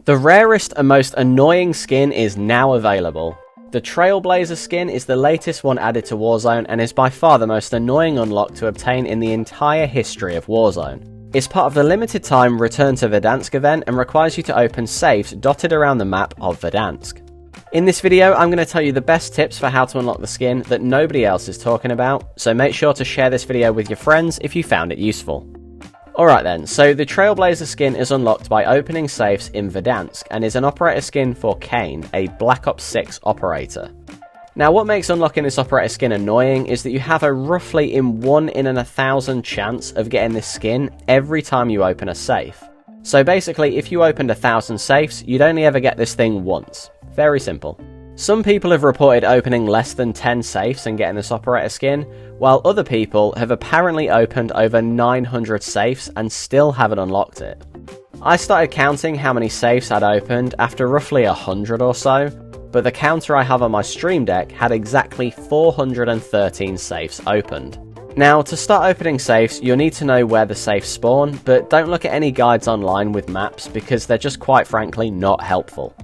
The rarest and most annoying skin is now available. The Trailblazer skin is the latest one added to Warzone and is by far the most annoying unlock to obtain in the entire history of Warzone. It's part of the limited time Return to Verdansk event and requires you to open safes dotted around the map of Verdansk. In this video, I'm going to tell you the best tips for how to unlock the skin that nobody else is talking about, so make sure to share this video with your friends if you found it useful. Alright then, so the Trailblazer skin is unlocked by opening safes in Verdansk and is an operator skin for Kane, a Black Ops 6 operator. Now what makes unlocking this operator skin annoying is that you have a roughly 1 in 1,000 chance of getting this skin every time you open a safe. So basically, if you opened 1,000 safes, you'd only ever get this thing once. Very simple. Some people have reported opening less than 10 safes and getting this operator skin, while other people have apparently opened over 900 safes and still haven't unlocked it. I started counting how many safes I'd opened after roughly 100 or so, but the counter I have on my stream deck had exactly 413 safes opened. Now, to start opening safes, you'll need to know where the safes spawn, but don't look at any guides online with maps because they're just quite frankly not helpful.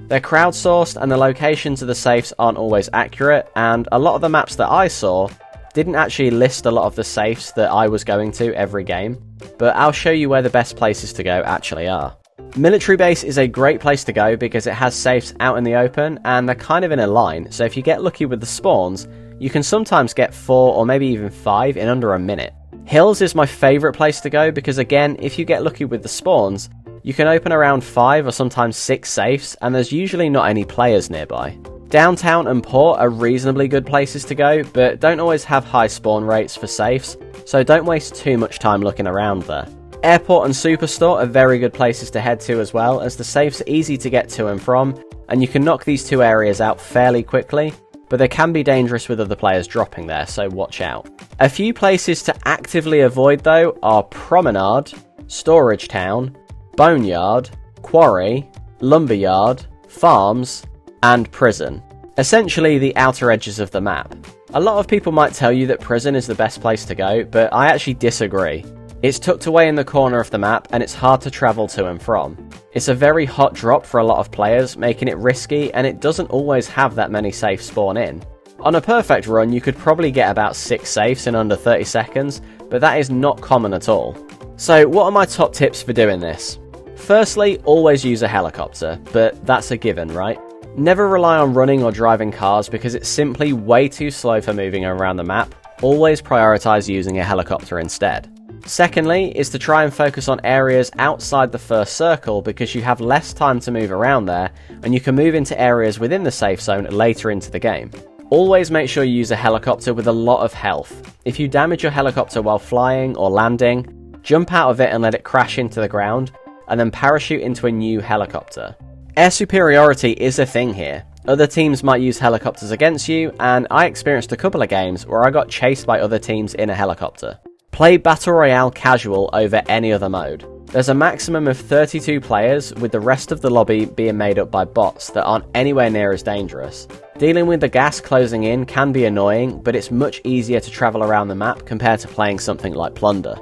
They're crowdsourced and the locations of the safes aren't always accurate, and a lot of the maps that I saw didn't actually list a lot of the safes that I was going to every game, but I'll show you where the best places to go actually are. Military base is a great place to go because it has safes out in the open and they're kind of in a line, so if you get lucky with the spawns, you can sometimes get 4 or maybe even 5 in under a minute. Hills is my favourite place to go because again, if you get lucky with the spawns, you can open around 5 or sometimes 6 safes and there's usually not any players nearby. Downtown and Port are reasonably good places to go, but don't always have high spawn rates for safes, so don't waste too much time looking around there. Airport and Superstore are very good places to head to as well, as the safes are easy to get to and from, and you can knock these two areas out fairly quickly, but they can be dangerous with other players dropping there, so watch out. A few places to actively avoid though are Promenade, Storage Town, Boneyard, Quarry, Lumberyard, Farms, and Prison. Essentially the outer edges of the map. A lot of people might tell you that Prison is the best place to go, but I actually disagree. It's tucked away in the corner of the map and it's hard to travel to and from. It's a very hot drop for a lot of players, making it risky, and it doesn't always have that many safes spawn in. On a perfect run you could probably get about 6 safes in under 30 seconds, but that is not common at all. So what are my top tips for doing this? Firstly, always use a helicopter, but that's a given, right? Never rely on running or driving cars because it's simply way too slow for moving around the map. Always prioritise using a helicopter instead. Secondly, is to try and focus on areas outside the first circle because you have less time to move around there and you can move into areas within the safe zone later into the game. Always make sure you use a helicopter with a lot of health. If you damage your helicopter while flying or landing, jump out of it and let it crash into the ground, and then parachute into a new helicopter. Air superiority is a thing here. Other teams might use helicopters against you, and I experienced a couple of games where I got chased by other teams in a helicopter. Play Battle Royale casual over any other mode. There's a maximum of 32 players, with the rest of the lobby being made up by bots that aren't anywhere near as dangerous. Dealing with the gas closing in can be annoying, but it's much easier to travel around the map compared to playing something like Plunder.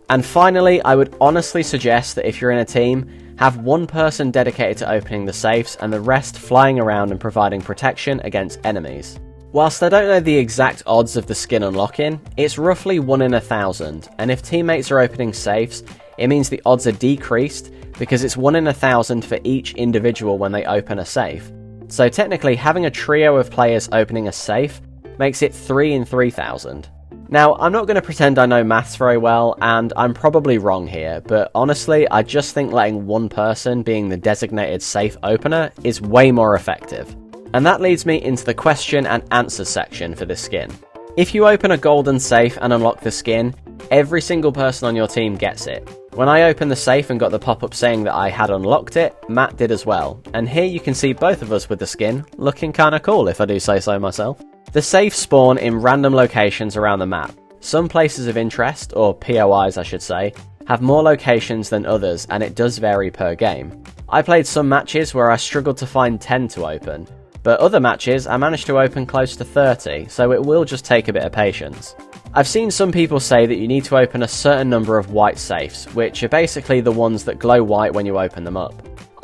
And finally, I would honestly suggest that if you're in a team, have one person dedicated to opening the safes and the rest flying around and providing protection against enemies. Whilst I don't know the exact odds of the skin unlocking, it's roughly 1 in 1,000, and if teammates are opening safes, it means the odds are decreased because it's 1 in 1,000 for each individual when they open a safe. So technically, having a trio of players opening a safe makes it 3 in 3,000. Now, I'm not going to pretend I know maths very well, and I'm probably wrong here, but honestly, I just think letting one person being the designated safe opener is way more effective. And that leads me into the question and answer section for this skin. If you open a golden safe and unlock the skin, every single person on your team gets it. When I opened the safe and got the pop-up saying that I had unlocked it, Matt did as well. And here you can see both of us with the skin, looking kinda cool if I do say so myself. The safes spawn in random locations around the map. Some places of interest, or POIs I should say, have more locations than others and it does vary per game. I played some matches where I struggled to find 10 to open, but other matches I managed to open close to 30, so it will just take a bit of patience. I've seen some people say that you need to open a certain number of white safes, which are basically the ones that glow white when you open them up.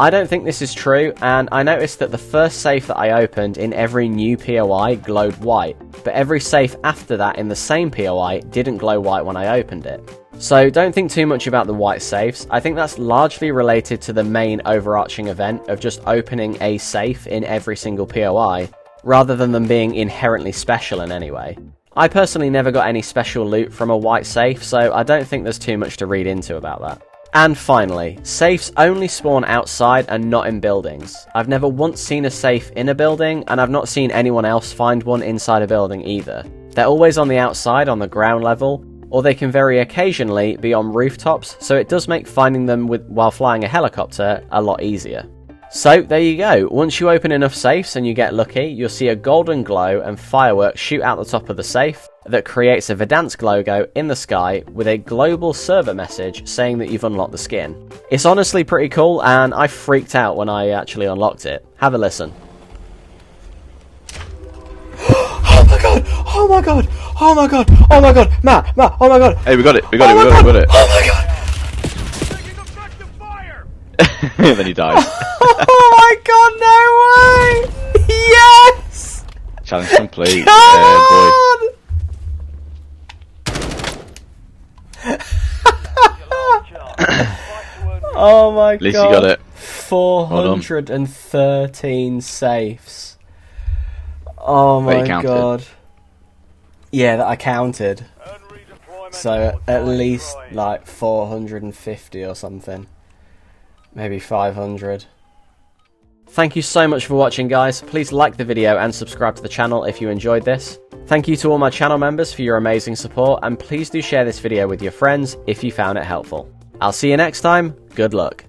I don't think this is true, and I noticed that the first safe that I opened in every new POI glowed white, but every safe after that in the same POI didn't glow white when I opened it. So don't think too much about the white safes. I think that's largely related to the main overarching event of just opening a safe in every single POI, rather than them being inherently special in any way. I personally never got any special loot from a white safe, so I don't think there's too much to read into about that. And finally, safes only spawn outside and not in buildings. I've never once seen a safe in a building, and I've not seen anyone else find one inside a building either. They're always on the outside, on the ground level, or they can very occasionally be on rooftops, so it does make finding them while flying a helicopter a lot easier. So there you go, once you open enough safes and you get lucky, you'll see a golden glow and fireworks shoot out the top of the safe that creates a Verdansk logo in the sky with a global server message saying that you've unlocked the skin. It's honestly pretty cool, and I freaked out when I actually unlocked it. Have a listen. Oh my god! Oh my god! Oh my god! Oh my god! Matt! Oh my god! Hey, we got it! We got it! Oh my god! And then he dies. Oh my god, no way! Yes! Challenge complete. Come on! Oh my god. At least you got it. 413 safes. Oh my god. Yeah, that I counted. So at least like 450 or something. Maybe 500. Thank you so much for watching, guys. Please like the video and subscribe to the channel if you enjoyed this. Thank you to all my channel members for your amazing support, and please do share this video with your friends if you found it helpful. I'll see you next time. Good luck.